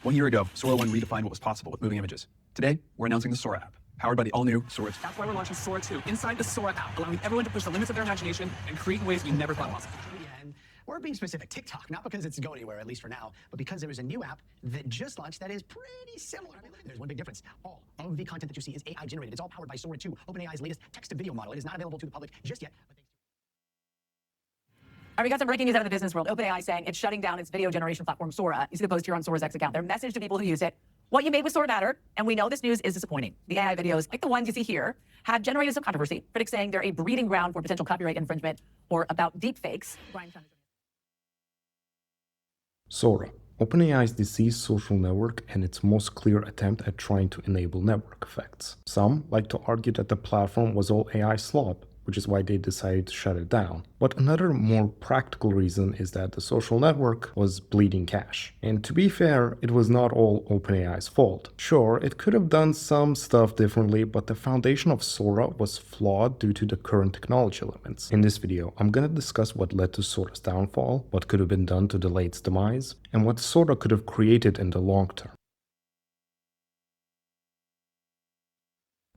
1 year ago, Sora 1 redefined what was possible with moving images. Today, we're announcing the Sora app, powered by the all-new Sora. That's why we're launching Sora 2 inside the Sora app, allowing everyone to push the limits of their imagination and create in ways we never thought possible. And we're being specific, TikTok, not because it's going anywhere, at least for now, but because there is a new app that just launched that is pretty similar. There's one big difference. All of the content that you see is AI generated. It's all powered by Sora 2, OpenAI's latest text-to-video model. It is not available to the public just yet. All right, we got some breaking news out of the business world. OpenAI saying it's shutting down its video generation platform, Sora. You see the post here on Sora's X account. Their message to people who use it: what you made with Sora mattered, and we know this news is disappointing. The AI videos, like the ones you see here, have generated some controversy. Critics saying they're a breeding ground for potential copyright infringement or about deepfakes. Sora, OpenAI's deceased social network and its most clear attempt at trying to enable network effects. Some like to argue that the platform was all AI slop, which is why they decided to shut it down. But another more practical reason is that the social network was bleeding cash. And to be fair, it was not all OpenAI's fault. Sure, it could have done some stuff differently, but the foundation of Sora was flawed due to the current technology limits. In this video, I'm gonna discuss what led to Sora's downfall, what could have been done to delay its demise, and what Sora could have created in the long term.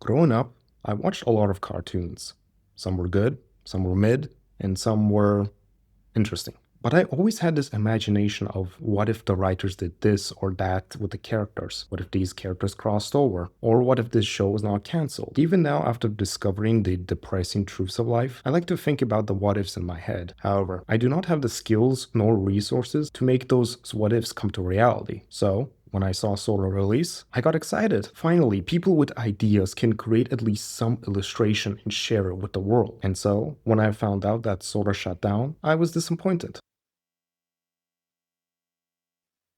Growing up, I watched a lot of cartoons. Some were good, some were mid, and some were interesting. But I always had this imagination of what if the writers did this or that with the characters? What if these characters crossed over? Or what if this show was not cancelled? Even now, after discovering the depressing truths of life, I like to think about the what ifs in my head. However, I do not have the skills nor resources to make those what ifs come to reality. So, when I saw Sora release, I got excited. Finally, people with ideas can create at least some illustration and share it with the world. And so, when I found out that Sora shut down, I was disappointed.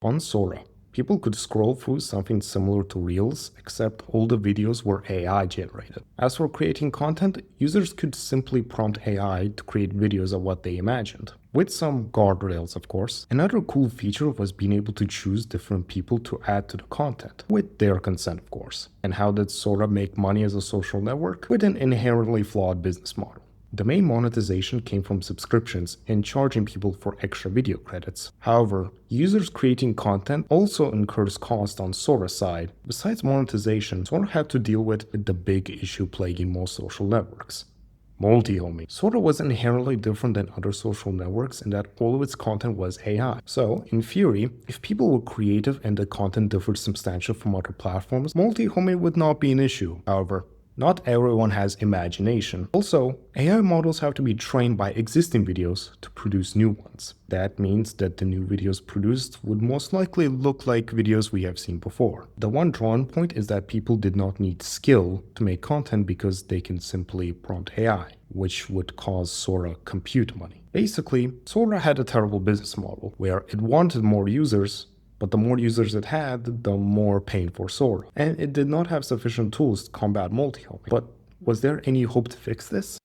On Sora, people could scroll through something similar to Reels, except all the videos were AI generated. As for creating content, users could simply prompt AI to create videos of what they imagined. With some guardrails, of course. Another cool feature was being able to choose different people to add to the content, with their consent, of course. And how did Sora make money as a social network? With an inherently flawed business model. The main monetization came from subscriptions and charging people for extra video credits. However, users creating content also incurs cost on Sora's side. Besides monetization, Sora had to deal with the big issue plaguing most social networks: multi-homing. Sora was inherently different than other social networks in that all of its content was AI. So, in theory, if people were creative and the content differed substantially from other platforms, multi-homing would not be an issue. However, not everyone has imagination. Also, AI models have to be trained by existing videos to produce new ones. That means that the new videos produced would most likely look like videos we have seen before. The one drawing point is that people did not need skill to make content because they can simply prompt AI, which would cause Sora compute money. Basically, Sora had a terrible business model where it wanted more users, but the more users it had, the more pain for Sora. And it did not have sufficient tools to combat multi-homing. But was there any hope to fix this?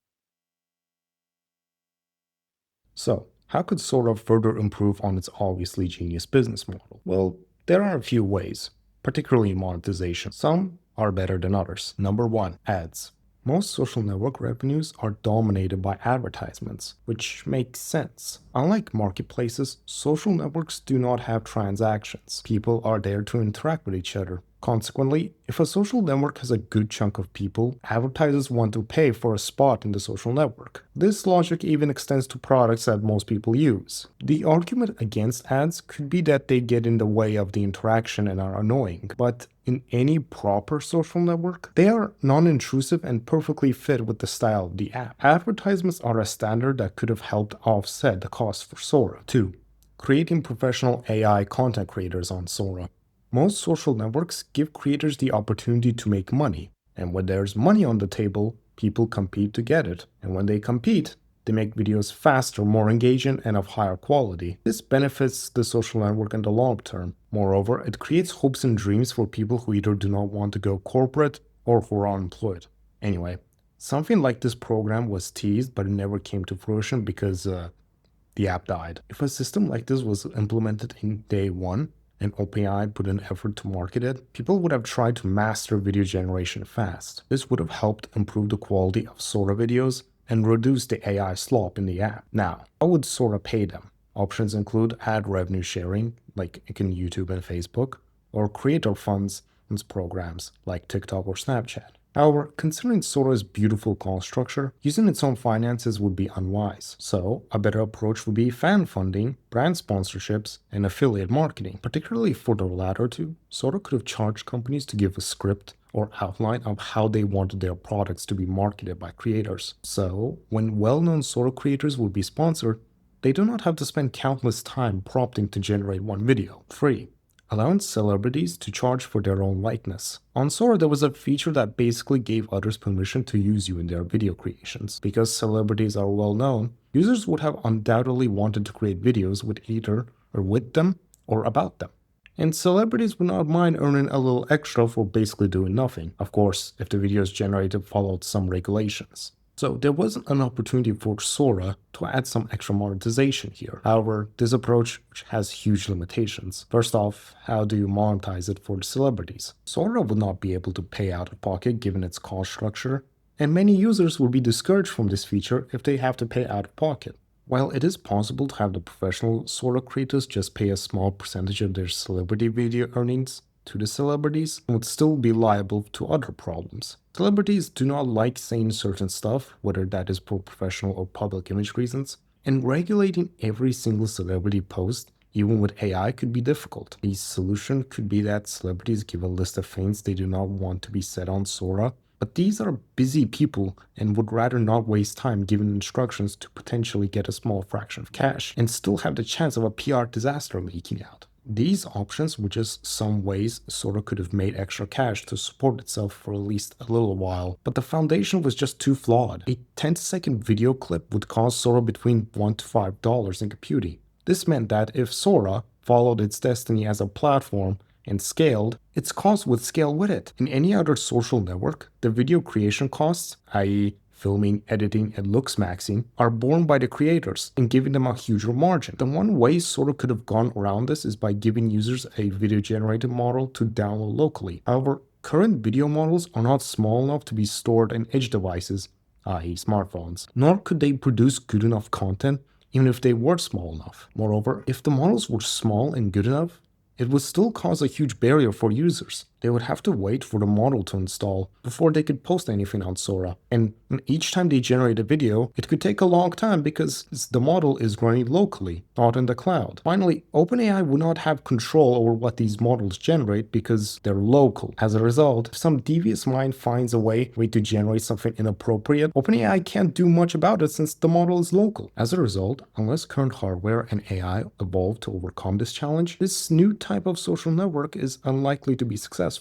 So, how could Sora further improve on its obviously genius business model? Well, there are a few ways, particularly monetization. Some are better than others. Number 1, ads. Most social network revenues are dominated by advertisements, which makes sense. Unlike marketplaces, social networks do not have transactions. People are there to interact with each other. Consequently, if a social network has a good chunk of people, advertisers want to pay for a spot in the social network. This logic even extends to products that most people use. The argument against ads could be that they get in the way of the interaction and are annoying, but in any proper social network, they are non-intrusive and perfectly fit with the style of the app. Advertisements are a standard that could have helped offset the cost for Sora. 2. Creating professional AI content creators on Sora. Most social networks give creators the opportunity to make money, and when there's money on the table, people compete to get it. And when they compete, they make videos faster, more engaging, and of higher quality. This benefits the social network in the long term. Moreover, it creates hopes and dreams for people who either do not want to go corporate or who are unemployed. Anyway, something like this program was teased, but it never came to fruition because the app died. If a system like this was implemented in day one, and OpenAI put an effort to market it, people would have tried to master video generation fast. This would have helped improve the quality of Sora videos and reduce the AI slop in the app. Now, how would Sora pay them? Options include ad revenue sharing, like in YouTube and Facebook, or creator funds programs like TikTok or Snapchat. However, considering Sora's beautiful cost structure, using its own finances would be unwise. So, a better approach would be fan funding, brand sponsorships, and affiliate marketing. Particularly for the latter two, Sora could have charged companies to give a script or outline of how they wanted their products to be marketed by creators. So, when well-known Sora creators would be sponsored, they do not have to spend countless time prompting to generate one video. 3. Allowing celebrities to charge for their own likeness. On Sora, there was a feature that basically gave others permission to use you in their video creations. Because celebrities are well known, users would have undoubtedly wanted to create videos with either or with them or about them. And celebrities would not mind earning a little extra for basically doing nothing. Of course, if the videos generated followed some regulations. So there wasn't an opportunity for Sora to add some extra monetization here. However, this approach has huge limitations. First off, how do you monetize it for the celebrities? Sora would not be able to pay out of pocket given its cost structure, and many users would be discouraged from this feature if they have to pay out of pocket. While it is possible to have the professional Sora creators just pay a small percentage of their celebrity video earnings to the celebrities, and would still be liable to other problems. Celebrities do not like saying certain stuff, whether that is for professional or public image reasons, and regulating every single celebrity post, even with AI, could be difficult. The solution could be that celebrities give a list of things they do not want to be said on Sora, but these are busy people and would rather not waste time giving instructions to potentially get a small fraction of cash and still have the chance of a PR disaster leaking out. These options were just some ways Sora could have made extra cash to support itself for at least a little while, but the foundation was just too flawed. A 10-second video clip would cost Sora between $1 to $5 in computing. This meant that if Sora followed its destiny as a platform and scaled, its costs would scale with it. In any other social network, the video creation costs, i.e., filming, editing, and looks maxing, are borne by the creators and giving them a huger margin. The one way Sora could have gone around this is by giving users a video generated model to download locally. However, current video models are not small enough to be stored in edge devices, i.e. smartphones, nor could they produce good enough content even if they were small enough. Moreover, if the models were small and good enough, it would still cause a huge barrier for users. They would have to wait for the model to install before they could post anything on Sora. And each time they generate a video, it could take a long time because the model is running locally, not in the cloud. Finally, OpenAI would not have control over what these models generate because they're local. As a result, if some devious mind finds a way to generate something inappropriate, OpenAI can't do much about it since the model is local. As a result, unless current hardware and AI evolve to overcome this challenge, this new type of social network is unlikely to be successful.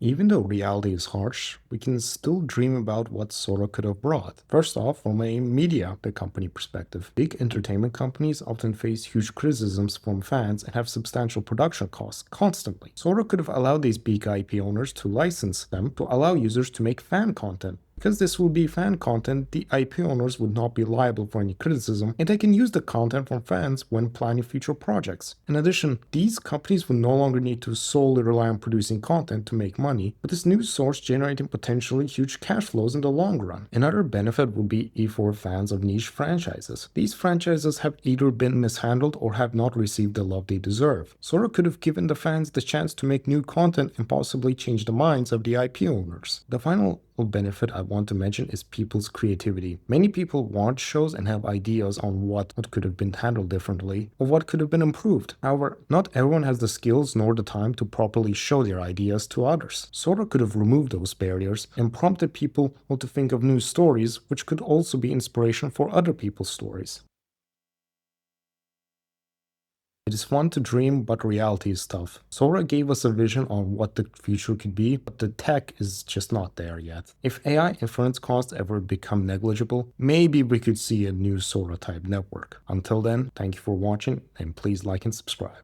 Even though reality is harsh, we can still dream about what Sora could have brought. First off, from a media company perspective, big entertainment companies often face huge criticisms from fans and have substantial production costs constantly. Sora could have allowed these big IP owners to license them to allow users to make fan content. Because this would be fan content, the IP owners would not be liable for any criticism, and they can use the content from fans when planning future projects. In addition, these companies would no longer need to solely rely on producing content to make money, with this new source generating potentially huge cash flows in the long run. Another benefit would be for fans of niche franchises. These franchises have either been mishandled or have not received the love they deserve. Sora could have given the fans the chance to make new content and possibly change the minds of the IP owners. The final benefit I want to mention is people's creativity. Many people watch shows and have ideas on what could have been handled differently or what could have been improved. However, not everyone has the skills nor the time to properly show their ideas to others. Sora could have removed those barriers and prompted people to think of new stories, which could also be inspiration for other people's stories. It is fun to dream, but reality is tough. Sora gave us a vision on what the future could be, but the tech is just not there yet. If AI inference costs ever become negligible, maybe we could see a new Sora type network. Until then, thank you for watching, and please like and subscribe.